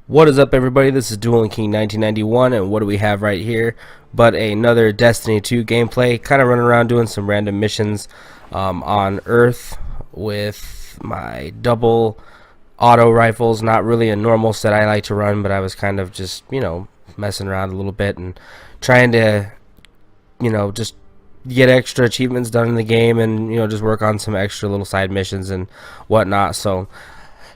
What is up, everybody? This is Dueling King 1991, and what do we have right here but another Destiny 2 gameplay, kind of running around doing some random missions on Earth with my double auto rifles. Not really a normal set I like to run, but I was kind of just, messing around a little bit and trying to, just get extra achievements done in the game and, just work on some extra little side missions and whatnot. So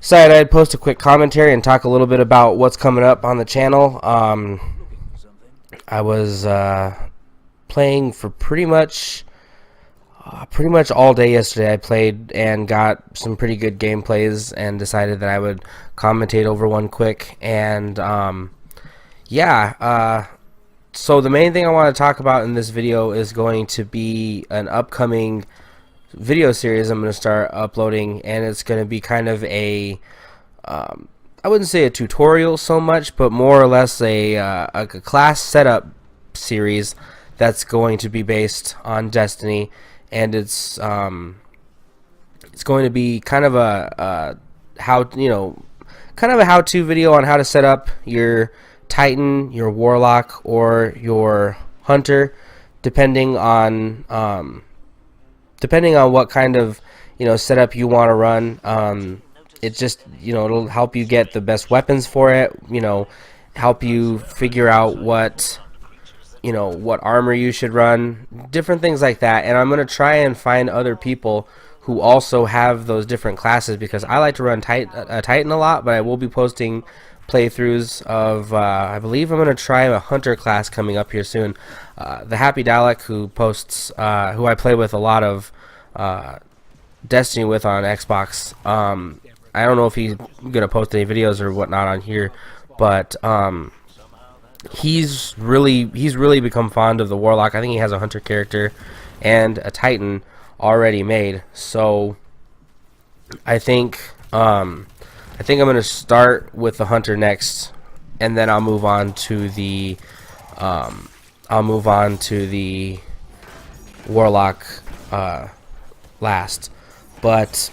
decided I'd post a quick commentary and talk a little bit about what's coming up on the channel. I was playing for pretty much all day yesterday. I played and got some pretty good gameplays and decided that I would commentate over one quick. And so the main thing I want to talk about in this video is going to be an upcoming video series I'm going to start uploading, and it's going to be kind of a I wouldn't say a tutorial so much, but more or less a class setup series that's going to be based on Destiny, and it's going to be kind of a how-to video on how to set up your Titan, your Warlock, or your Hunter, depending on what kind of setup you want to run. It just it'll help you get the best weapons for it, help you figure out what armor you should run, different things like that. And I'm going to try and find other people who also have those different classes, because I like to run Titan a lot, but I will be posting playthroughs of I believe I'm going to try a Hunter class coming up here soon. The Happy Dalek, who posts who I play with a lot of Destiny with on Xbox, I don't know if he's gonna post any videos or whatnot on here, but he's really become fond of the Warlock. I think he has a Hunter character and a Titan already made, so I think I'm gonna start with the Hunter next, and then I'll move on to the Warlock last. But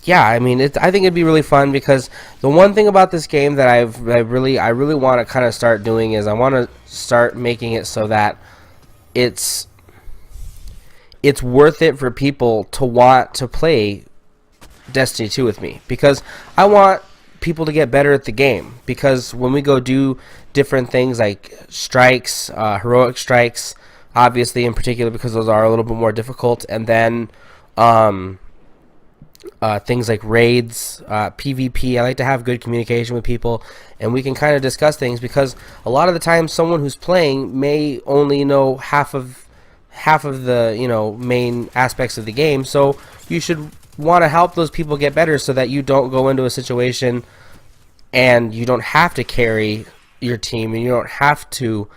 yeah, I mean, I think it'd be really fun, because the one thing about this game that I really want to kind of start doing is I want to start making it so that it's worth it for people to want to play Destiny 2 with me, because I want people to get better at the game. Because when we go do different things like strikes, heroic strikes, obviously in particular, because those are a little bit more difficult, and then things like raids, PvP. I like to have good communication with people, and we can kind of discuss things, because a lot of the time someone who's playing may only know half of the main aspects of the game. So you should want to help those people get better, so that you don't go into a situation and you don't have to carry your team, and you don't have to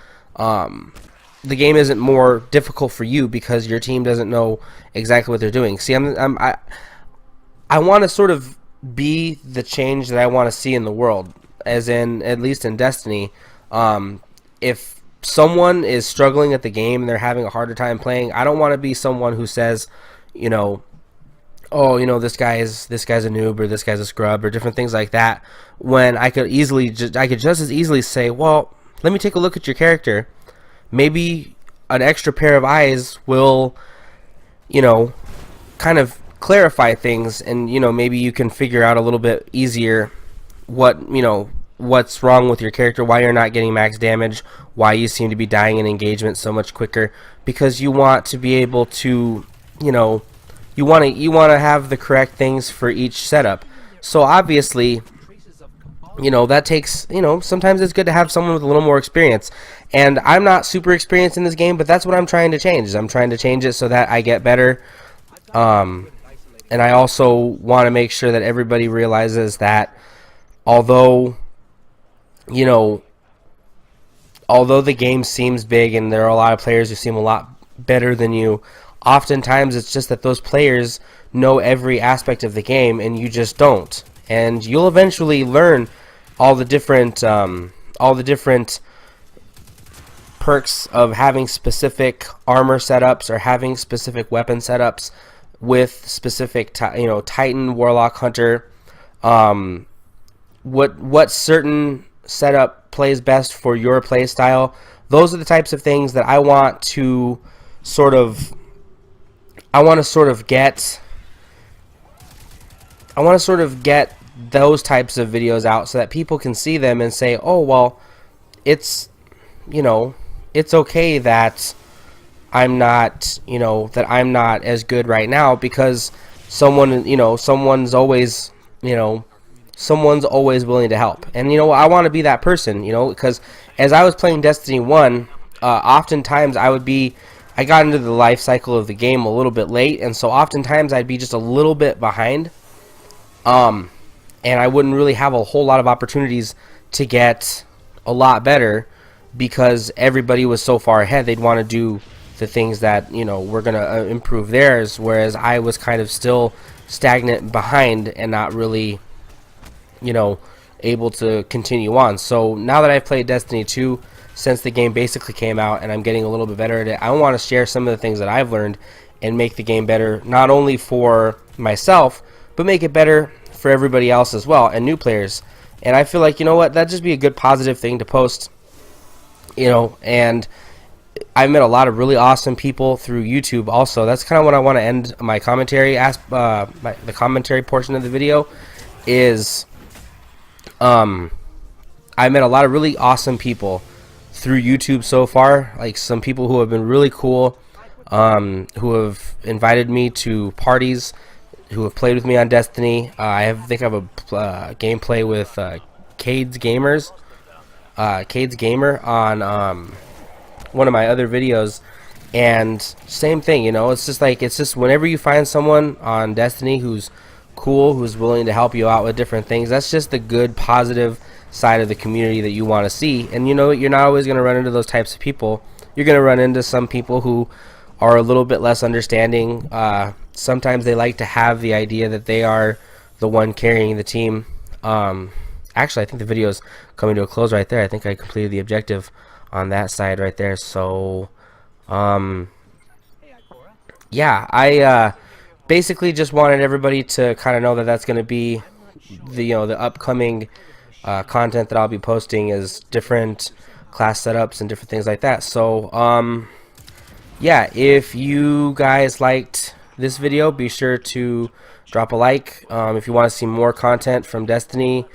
the game isn't more difficult for you because your team doesn't know exactly what they're doing. See, I want to sort of be the change that I want to see in the world, as in, at least in Destiny. If someone is struggling at the game and they're having a harder time playing, I don't want to be someone who says, oh, this guy's a noob, or this guy's a scrub, or different things like that, when I could just as easily say, well, let me take a look at your character. Maybe an extra pair of eyes will, kind of clarify things, and maybe you can figure out a little bit easier what's wrong with your character, why you're not getting max damage, why you seem to be dying in engagement so much quicker, because you want to be able to you want to have the correct things for each setup. So obviously, that takes, sometimes it's good to have someone with a little more experience. And I'm not super experienced in this game, but that's what I'm trying to change. I'm trying to change it so that I get better. And I also want to make sure that everybody realizes that although the game seems big and there are a lot of players who seem a lot better than you, oftentimes it's just that those players know every aspect of the game and you just don't. And you'll eventually learn all the different perks of having specific armor setups or having specific weapon setups with specific Titan, Warlock, Hunter, what certain setup plays best for your play style. Those are the types of things that I want to sort of get those types of videos out so that people can see them and say, oh well, it's, you know, it's okay that I'm not, you know, that I'm not as good right now, because someone, you know, someone's always willing to help. And you know, I want to be that person, you know, because as I was playing Destiny 1, oftentimes I got into the life cycle of the game a little bit late, and so oftentimes I'd be just a little bit behind, and I wouldn't really have a whole lot of opportunities to get a lot better, because everybody was so far ahead. They'd want to do the things that, you know, were going to improve theirs, whereas I was kind of still stagnant behind and not really, you know, able to continue on. So now that I've played Destiny 2 since the game basically came out, and I'm getting a little bit better at it, I want to share some of the things that I've learned and make the game better, not only for myself, but make it better for everybody else as well, and new players. And I feel like, you know what, that'd just be a good positive thing to post, you know. And I've met a lot of really awesome people through YouTube also. That's kind of what I want to end my commentary, the commentary portion of the video is, I met a lot of really awesome people through YouTube so far, like some people who have been really cool, who have invited me to parties, who have played with me on Destiny. I think I have a gameplay with Cade's Gamer on one of my other videos, and same thing, you know, it's just whenever you find someone on Destiny who's cool, who's willing to help you out with different things, that's just the good, positive side of the community that you want to see. And you know, you're not always going to run into those types of people. You're going to run into some people who are a little bit less understanding. Sometimes they like to have the idea that they are the one carrying the team. Actually, I think the video's coming to a close right there. I think I completed the objective on that side right there. So yeah, I basically just wanted everybody to kind of know that that's going to be the, you know, the upcoming content that I'll be posting, is different class setups and different things like that. So yeah, if you guys liked this video, be sure to drop a like. If you want to see more content from Destiny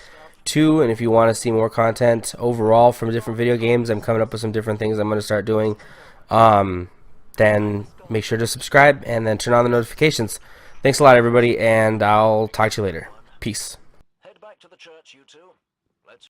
2, and if you want to see more content overall from different video games, I'm coming up with some different things I'm going to start doing, then make sure to subscribe and then turn on the notifications. Thanks a lot, everybody, and I'll talk to you later. Peace.